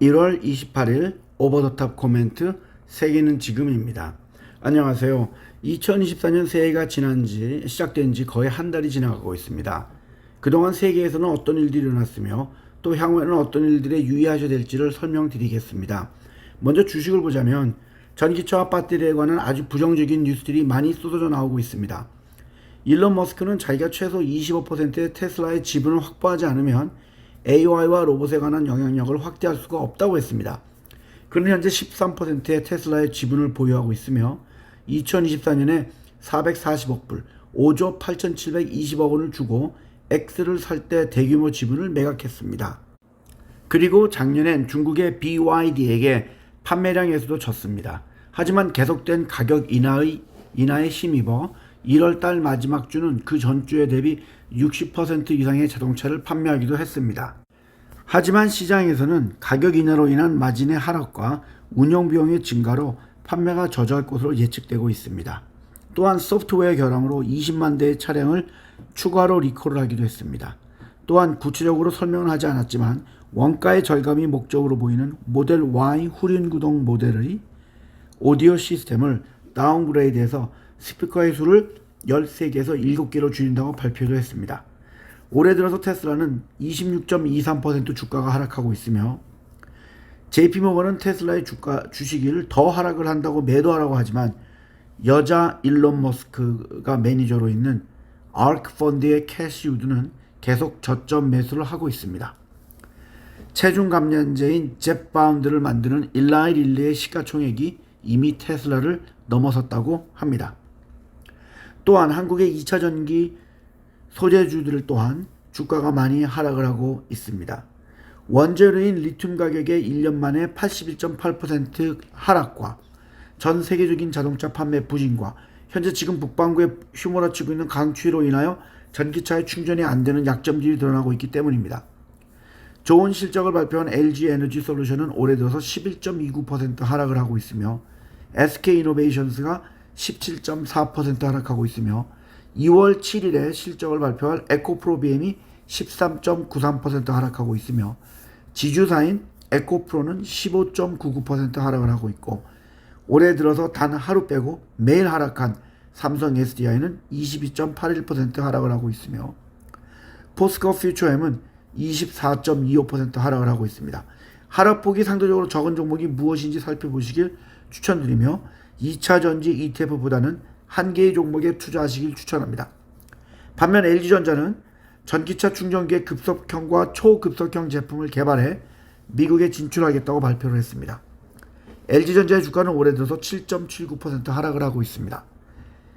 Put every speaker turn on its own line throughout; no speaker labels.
1월 28일 오버더탑 코멘트 세계는 지금입니다. 안녕하세요. 2024년 새해가 시작된 지 거의 한 달이 지나가고 있습니다. 그동안 세계에서는 어떤 일들이 일어났으며 또 향후에는 어떤 일들에 유의하셔야 될지를 설명드리겠습니다. 먼저 주식을 보자면 전기차와 배터리에 관한 아주 부정적인 뉴스들이 많이 쏟아져 나오고 있습니다. 일론 머스크는 자기가 최소 25%의 테슬라의 지분을 확보하지 않으면 AI와 로봇에 관한 영향력을 확대할 수가 없다고 했습니다. 그는 현재 13%의 테슬라의 지분을 보유하고 있으며 2024년에 440억 불, 5조 8,720억 원을 주고 X를 살 때 대규모 지분을 매각했습니다. 그리고 작년엔 중국의 BYD에게 판매량에서도 졌습니다. 하지만 계속된 가격 인하에 힘입어 1월달 마지막 주는 그 전주에 대비 60% 이상의 자동차를 판매하기도 했습니다. 하지만 시장에서는 가격 인하로 인한 마진의 하락과 운영비용의 증가로 판매가 저조할 것으로 예측되고 있습니다. 또한 소프트웨어 결함으로 20만 대의 차량을 추가로 리콜을 하기도 했습니다. 또한 구체적으로 설명은 하지 않았지만 원가의 절감이 목적으로 보이는 모델 Y 후륜구동 모델의 오디오 시스템을 다운그레이드해서 스피커의 수를 13개에서 7개로 줄인다고 발표도 했습니다. 올해 들어서 테슬라는 26.23% 주가가 하락하고 있으며 JP모건은 테슬라의 주식을 더 하락을 한다고 매도하라고 하지만 여자 일론 머스크가 매니저로 있는 아크 펀드의 캐시 우드는 계속 저점 매수를 하고 있습니다. 체중 감량제인 젯 바운드를 만드는 일라이 릴리의 시가총액이 이미 테슬라를 넘어섰다고 합니다. 또한 한국의 2차 전기 소재주들 또한 주가가 많이 하락을 하고 있습니다. 원재료인 리튬 가격의 1년 만에 81.8% 하락과 전 세계적인 자동차 판매 부진과 현재 지금 북반구에 휘몰아치고 있는 강추위로 인하여 전기차의 충전이 안 되는 약점들이 드러나고 있기 때문입니다. 좋은 실적을 발표한 LG 에너지 솔루션은 올해 들어서 11.29% 하락을 하고 있으며 SK이노베이션스가 17.4% 하락하고 있으며 2월 7일에 실적을 발표할 에코프로비엠이 13.93% 하락하고 있으며 지주사인 에코프로는 15.99% 하락을 하고 있고 올해 들어서 단 하루 빼고 매일 하락한 삼성 SDI는 22.81% 하락을 하고 있으며 포스코 퓨처엠은 24.25% 하락을 하고 있습니다. 하락폭이 상대적으로 적은 종목이 무엇인지 살펴보시길 추천드리며 2차 전지 ETF보다는 한 개의 종목에 투자하시길 추천합니다. 반면 LG전자는 전기차 충전기의 급속형과 초급속형 제품을 개발해 미국에 진출하겠다고 발표를 했습니다. LG전자의 주가는 올해 들어서 7.79% 하락을 하고 있습니다.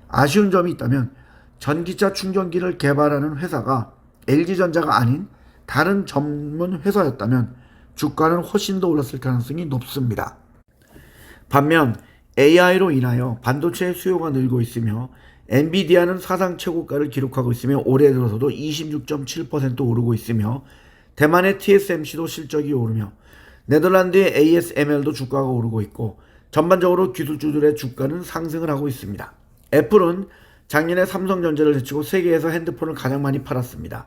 아쉬운 점이 있다면 전기차 충전기를 개발하는 회사가 LG전자가 아닌 다른 전문 회사였다면 주가는 훨씬 더 올랐을 가능성이 높습니다. 반면 AI로 인하여 반도체의 수요가 늘고 있으며 엔비디아는 사상 최고가를 기록하고 있으며 올해 들어서도 26.7% 오르고 있으며 대만의 TSMC도 실적이 오르며 네덜란드의 ASML도 주가가 오르고 있고 전반적으로 기술주들의 주가는 상승을 하고 있습니다. 애플은 작년에 삼성전자를 제치고 세계에서 핸드폰을 가장 많이 팔았습니다.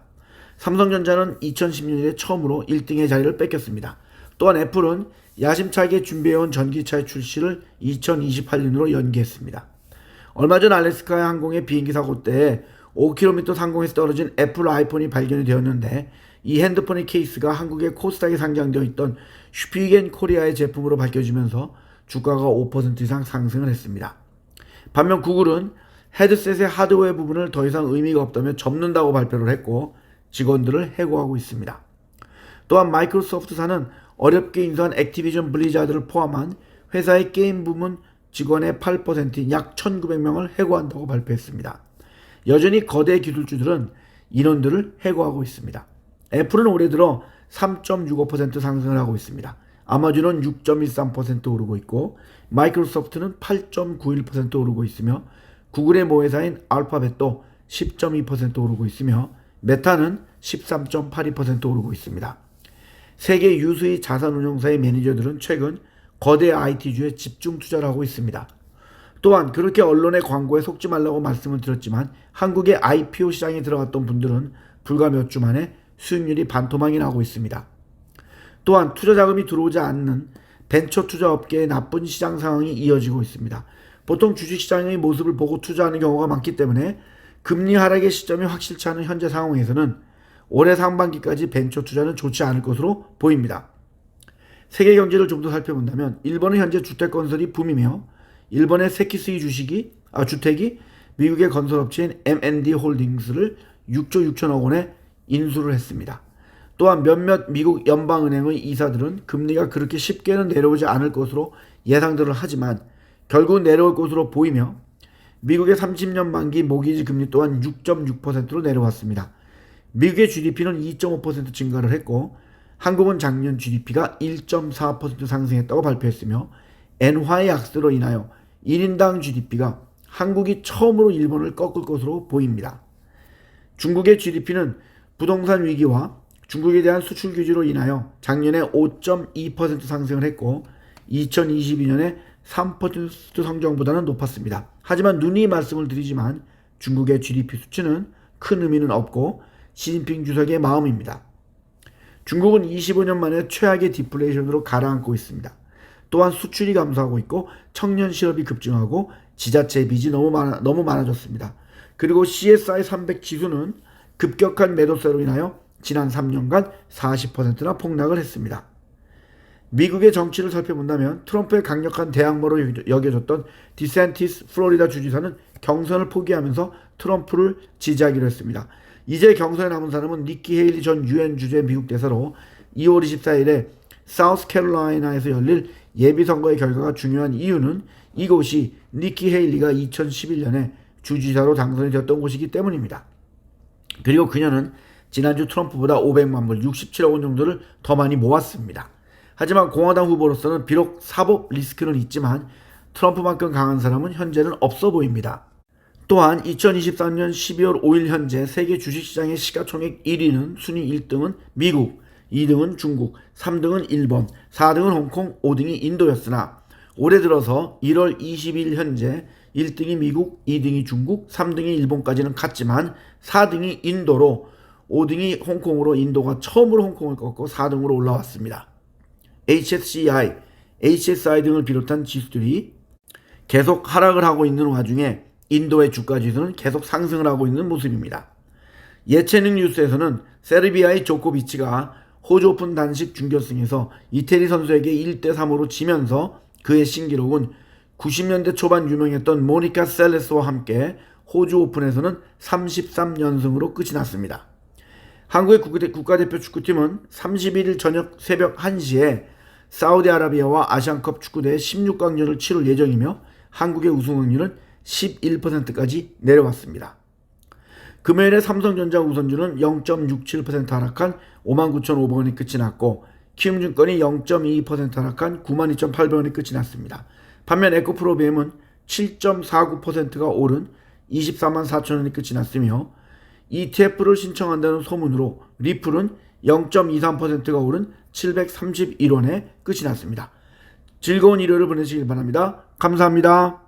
삼성전자는 2016년에 처음으로 1등의 자리를 뺏겼습니다. 또한 애플은 야심차게 준비해온 전기차의 출시를 2028년으로 연기했습니다. 얼마 전 알래스카 항공의 비행기 사고 때 5km 상공에서 떨어진 애플 아이폰이 발견이 되었는데 이 핸드폰의 케이스가 한국의 코스닥에 상장되어 있던 슈피겐 코리아의 제품으로 밝혀지면서 주가가 5% 이상 상승을 했습니다. 반면 구글은 헤드셋의 하드웨어 부분을 더 이상 의미가 없다며 접는다고 발표를 했고 직원들을 해고하고 있습니다. 또한 마이크로소프트사는 어렵게 인수한 액티비전 블리자드를 포함한 회사의 게임 부문 직원의 8%인 약 1,900명을 해고한다고 발표했습니다. 여전히 거대 기술주들은 인원들을 해고하고 있습니다. 애플은 올해 들어 3.65% 상승을 하고 있습니다. 아마존은 6.13% 오르고 있고 마이크로소프트는 8.91% 오르고 있으며 구글의 모회사인 알파벳도 10.2% 오르고 있으며 메타는 13.82% 오르고 있습니다. 세계 유수의 자산운용사의 매니저들은 최근 거대 IT주에 집중 투자를 하고 있습니다. 또한 그렇게 언론의 광고에 속지 말라고 말씀을 드렸지만 한국의 IPO 시장에 들어갔던 분들은 불과 몇 주 만에 수익률이 반토막이 나고 있습니다. 또한 투자 자금이 들어오지 않는 벤처 투자 업계의 나쁜 시장 상황이 이어지고 있습니다. 보통 주식시장의 모습을 보고 투자하는 경우가 많기 때문에 금리 하락의 시점이 확실치 않은 현재 상황에서는 올해 상반기까지 벤처 투자는 좋지 않을 것으로 보입니다. 세계 경제를 좀 더 살펴본다면 일본은 현재 주택 건설이 붐이며 일본의 세키스이 주택이 미국의 건설업체인 M&D 홀딩스를 6조 6천억 원에 인수를 했습니다. 또한 몇몇 미국 연방은행의 이사들은 금리가 그렇게 쉽게는 내려오지 않을 것으로 예상들을 하지만 결국 내려올 것으로 보이며 미국의 30년 만기 모기지 금리 또한 6.6%로 내려왔습니다. 미국의 GDP는 2.5% 증가를 했고 한국은 작년 GDP가 1.4% 상승했다고 발표했으며 엔화의 약세로 인하여 1인당 GDP가 한국이 처음으로 일본을 꺾을 것으로 보입니다. 중국의 GDP는 부동산 위기와 중국에 대한 수출 규제로 인하여 작년에 5.2% 상승을 했고 2022년에 3% 성장보다는 높았습니다. 하지만 누누이 말씀을 드리지만 중국의 GDP 수치는 큰 의미는 없고 시진핑 주석의 마음입니다. 중국은 25년 만에 최악의 디플레이션으로 가라앉고 있습니다. 또한 수출이 감소하고 있고 청년 실업이 급증하고 지자체 빚이 너무 많아졌습니다. 그리고 CSI 300 지수는 급격한 매도세로 인하여 지난 3년간 40%나 폭락을 했습니다. 미국의 정치를 살펴본다면 트럼프의 강력한 대항마로 여겨졌던 디샌티스 플로리다 주지사는 경선을 포기하면서 트럼프를 지지하기로 했습니다. 이제 경선에 남은 사람은 니키 헤일리 전 유엔 주재 미국 대사로 2월 24일에 사우스캐롤라이나에서 열릴 예비선거의 결과가 중요한 이유는 이곳이 니키 헤일리가 2011년에 주지사로 당선이 되었던 곳이기 때문입니다. 그리고 그녀는 지난주 트럼프보다 500만 불 67억 원 정도를 더 많이 모았습니다. 하지만 공화당 후보로서는 비록 사법 리스크는 있지만 트럼프만큼 강한 사람은 현재는 없어 보입니다. 또한 2023년 12월 5일 현재 세계 주식시장의 시가총액 1위는 순위 1등은 미국, 2등은 중국, 3등은 일본, 4등은 홍콩, 5등이 인도였으나 올해 들어서 1월 20일 현재 1등이 미국, 2등이 중국, 3등이 일본까지는 갔지만 4등이 인도로 5등이 홍콩으로 인도가 처음으로 홍콩을 꺾고 4등으로 올라왔습니다. HSCI, HSI 등을 비롯한 지수들이 계속 하락을 하고 있는 와중에 인도의 주가 지수는 계속 상승을 하고 있는 모습입니다. 예체능 뉴스에서는 세르비아의 조코비치가 호주 오픈 단식 준결승에서 이태리 선수에게 1대3으로 지면서 그의 신기록은 90년대 초반 유명했던 모니카 셀레스와 함께 호주 오픈에서는 33연승으로 끝이 났습니다. 한국의 국가대표 축구팀은 31일 저녁 새벽 1시에 사우디아라비아와 아시안컵 축구대회 16강전을 치를 예정이며 한국의 우승 확률은 11%까지 내려왔습니다. 금요일에 삼성전자 우선주는 0.67% 하락한 59,500원이 끝이 났고 키움증권이 0.22% 하락한 92,800원이 끝이 났습니다. 반면 에코프로비엠은 7.49%가 오른 244,000원이 끝이 났으며 ETF를 신청한다는 소문으로 리플은 0.23%가 오른 731원에 끝이 났습니다. 즐거운 일요일을 보내시길 바랍니다. 감사합니다.